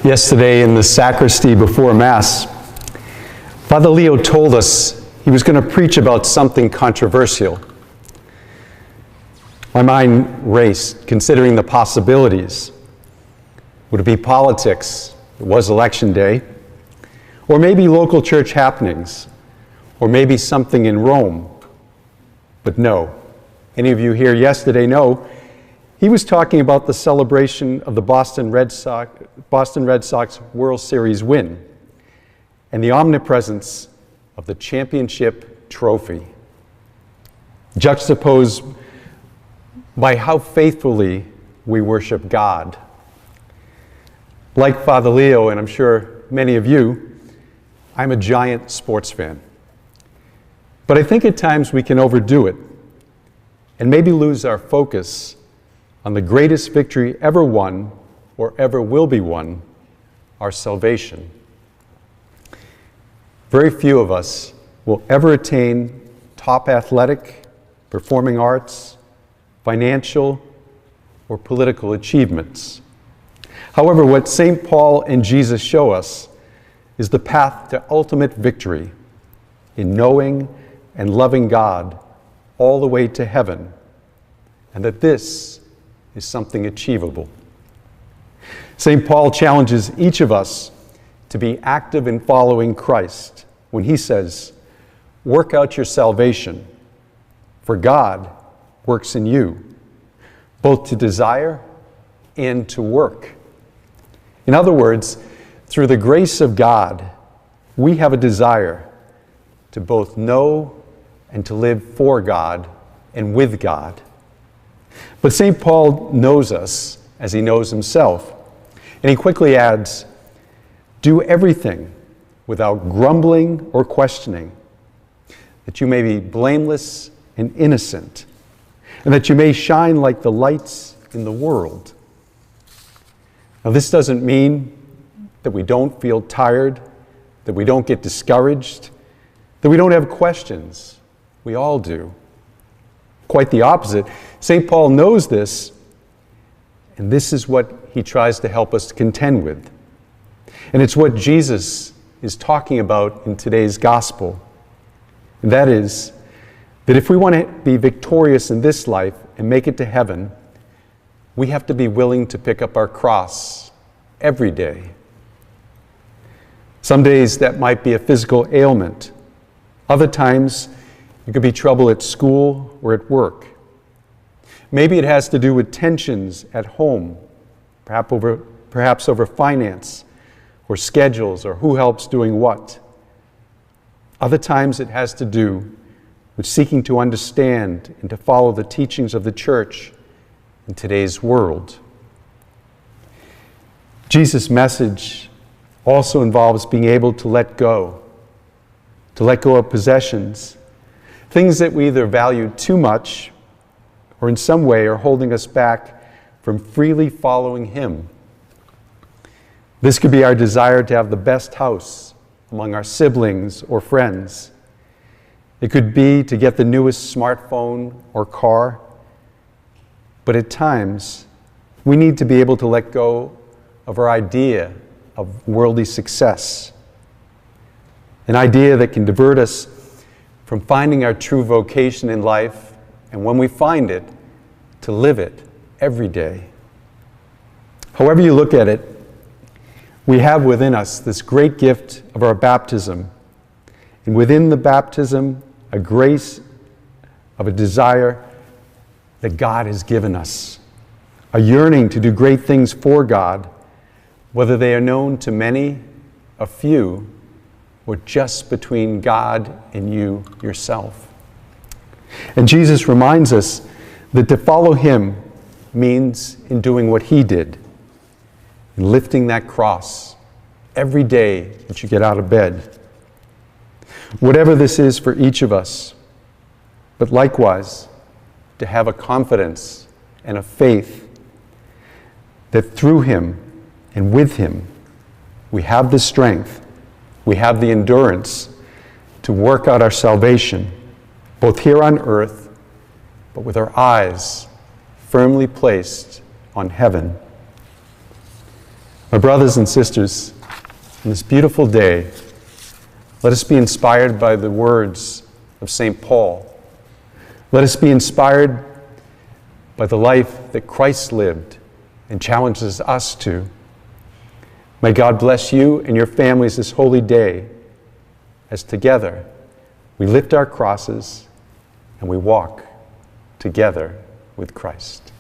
Yesterday in the sacristy before Mass, Father Leo told us he was going to preach about something controversial. My mind raced, considering the possibilities. Would it be politics? It was election day. Or maybe local church happenings. Or maybe something in Rome. But no. Any of you here yesterday know he was talking about the celebration of the Boston Red Sox World Series win and the omnipresence of the championship trophy, juxtaposed by how faithfully we worship God. Like Father Leo, and I'm sure many of you, I'm a giant sports fan. But I think at times we can overdo it and maybe lose our focus on the greatest victory ever won or ever will be won, our salvation. Very few of us will ever attain top athletic, performing arts, financial, or political achievements. However, what St. Paul and Jesus show us is the path to ultimate victory in knowing and loving God all the way to heaven, and that this is something achievable. St. Paul challenges each of us to be active in following Christ when he says, "Work out your salvation, for God works in you, both to desire and to work." In other words, through the grace of God, we have a desire to both know and to live for God and with God. But St. Paul knows us as he knows himself. And he quickly adds, "Do everything without grumbling or questioning, that you may be blameless and innocent, and that you may shine like the lights in the world." Now, this doesn't mean that we don't feel tired, that we don't get discouraged, that we don't have questions. We all do. Quite the opposite. St. Paul knows this, and this is what he tries to help us contend with. And it's what Jesus is talking about in today's gospel. And that is, that if we want to be victorious in this life and make it to heaven, we have to be willing to pick up our cross every day. Some days that might be a physical ailment. Other times, it could be trouble at school or at work. Maybe it has to do with tensions at home, perhaps over finance or schedules or who helps doing what. Other times it has to do with seeking to understand and to follow the teachings of the church in today's world. Jesus' message also involves being able to let go of possessions, things that we either value too much or in some way are holding us back from freely following Him. This could be our desire to have the best house among our siblings or friends. It could be to get the newest smartphone or car. But at times, we need to be able to let go of our idea of worldly success, an idea that can divert us from finding our true vocation in life, and when we find it, to live it every day. However you look at it, we have within us this great gift of our baptism, and within the baptism, a grace of a desire that God has given us, a yearning to do great things for God, whether they are known to many, a few, or just between God and you yourself. And Jesus reminds us that to follow Him means in doing what He did, in lifting that cross every day that you get out of bed. Whatever this is for each of us, but likewise, to have a confidence and a faith that through Him and with Him, we have the strength, we have the endurance to work out our salvation, both here on earth, but with our eyes firmly placed on heaven. My brothers and sisters, on this beautiful day, let us be inspired by the words of St. Paul. Let us be inspired by the life that Christ lived and challenges us to. May God bless you and your families this holy day, as together we lift our crosses and we walk together with Christ.